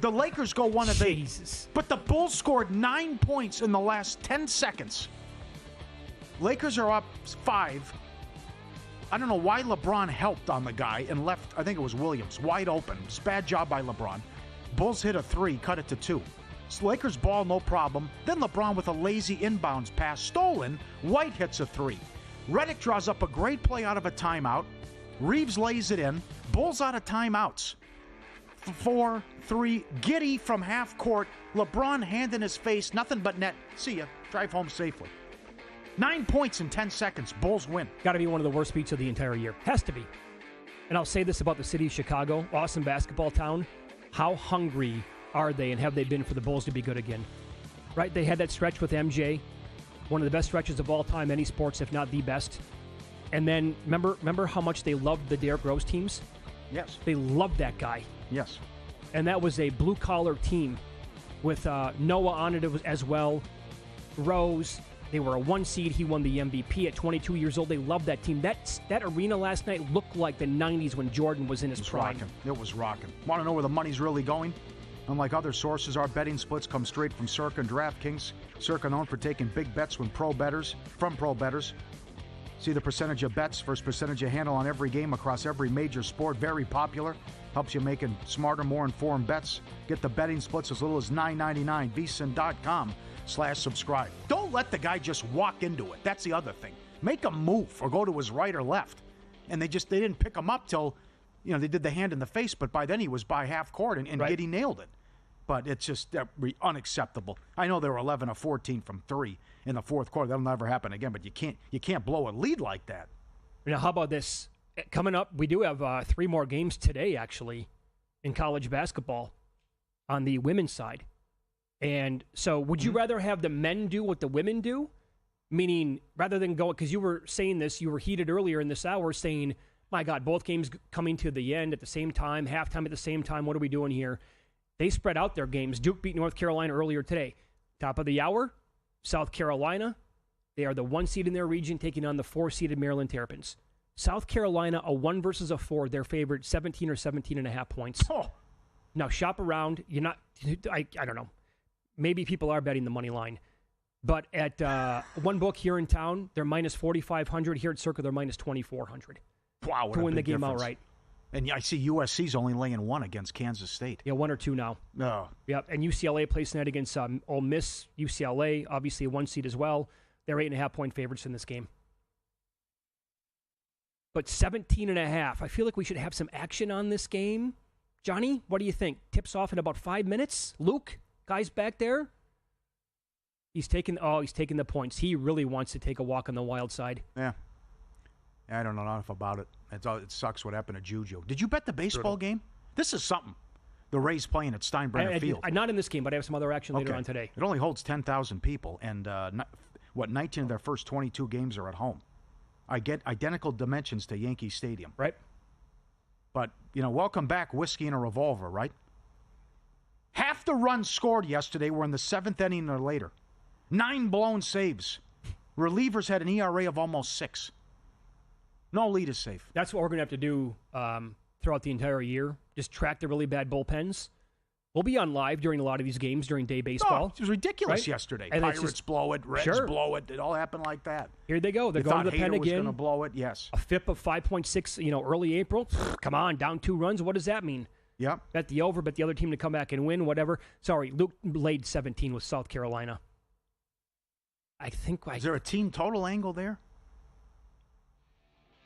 The Lakers go 1 of 8. But the Bulls scored 9 points in the last 10 seconds. Lakers are up 5. I don't know why LeBron helped on the guy and left, I think it was Williams, wide open. It's a bad job by LeBron. Bulls hit a 3, cut it to 2. So Lakers ball, no problem. Then LeBron with a lazy inbounds pass, stolen. White hits a 3. Redick draws up a great play out of a timeout. Reeves lays it in. Bulls out of timeouts. 4, 3. Giddey from half court. LeBron hand in his face. Nothing but net. See ya. Drive home safely. 9 points in 10 seconds. Bulls win. Got to be one of the worst beats of the entire year. Has to be. And I'll say this about the city of Chicago, awesome basketball town. How hungry are they and have they been for the Bulls to be good again? Right? They had that stretch with MJ. One of the best stretches of all time, any sports, if not the best. And then, remember how much they loved the Derrick Rose teams? Yes. They loved that guy. Yes. And that was a blue-collar team with Noah on it as well. Rose, they were a 1 seed. He won the MVP at 22 years old. They loved that team. That arena last night looked like the 90s when Jordan was in his prime. It was rocking. Want to know where the money's really going? Unlike other sources, our betting splits come straight from Circa and DraftKings. Circa known for taking big bets from pro bettors. See the percentage of bets versus percentage of handle on every game across every major sport. Very popular. Helps you making smarter, more informed bets. Get the betting splits as little as $9.99. VSiN.com/subscribe. Don't let the guy just walk into it. That's the other thing. Make a move or go to his right or left. And they didn't pick him up till, they did the hand in the face, but by then he was by half court and right. Giddey nailed it. But it's just unacceptable. I know they were 11 of 14 from 3 in the fourth quarter. That'll never happen again, but you can't blow a lead like that. Now, how about this? Coming up, we do have 3 more games today, actually, in college basketball on the women's side. And so would you rather have the men do what the women do? Meaning, rather than go, because you were saying this, you were heated earlier in this hour saying, my God, both games coming to the end at the same time, halftime at the same time, what are we doing here? They spread out their games. Duke beat North Carolina earlier today. Top of the hour, South Carolina. They are the 1 seed in their region, taking on the 4-seeded Maryland Terrapins. South Carolina, a 1 versus a 4. They're favored 17 or 17.5 points. Oh. Now, shop around. You're not, I don't know. Maybe people are betting the money line. But at one book here in town, they're minus 4,500. Here at Circa, they're minus 2,400. Wow, to win the game difference. outright. And I see USC's only laying 1 against Kansas State. Yeah, 1 or 2 now. Oh. Yep, and UCLA plays tonight against Ole Miss. UCLA, obviously a 1 seed as well. They're 8.5-point favorites in this game. But 17.5. I feel like we should have some action on this game. Johnny, what do you think? Tips off in about 5 minutes. Luke, guys back there. He's taking the points. He really wants to take a walk on the wild side. Yeah. I don't know enough about it. It sucks what happened to Juju. Did you bet the baseball game? This is something. The Rays playing at Steinbrenner Field. Not in this game, but I have some other action later on today. It only holds 10,000 people, and 19 of their first 22 games are at home. I get identical dimensions to Yankee Stadium. Right. But, welcome back, whiskey and a revolver, right? Half the runs scored yesterday were in the 7th inning or later. 9 blown saves. Relievers had an ERA of almost 6. No lead is safe. That's what we're going to have to do throughout the entire year. Just track the really bad bullpens. We'll be on live during a lot of these games during day baseball. It was ridiculous right? yesterday. And Pirates blow it, Reds blow it. It all happened like that. Here they go. They're you going to thought the pen Hader was again. going to blow it. Yes. A FIP of 5.6. Early April. Come on, down 2 runs. What does that mean? Yep. Bet the over. Bet the other team to come back and win. Whatever. Sorry, Luke laid 17 with South Carolina. I think. Is there a team total angle there?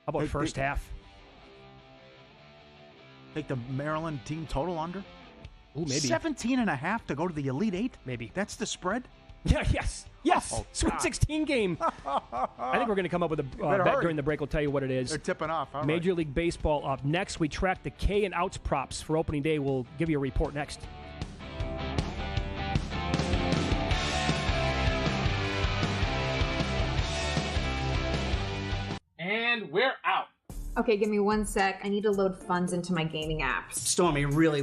How about first half? Take the Maryland team total under? Ooh, maybe. 17.5 to go to the Elite Eight? Maybe. That's the spread? Yeah, yes. Oh, Sweet 16 game. I think we're going to come up with a bet during the break. We'll tell you what it is. They're tipping off. All Major League Baseball up next. We track the K and outs props for opening day. We'll give you a report next. And we're out. Okay, give me 1 sec. I need to load funds into my gaming apps. Stormy, really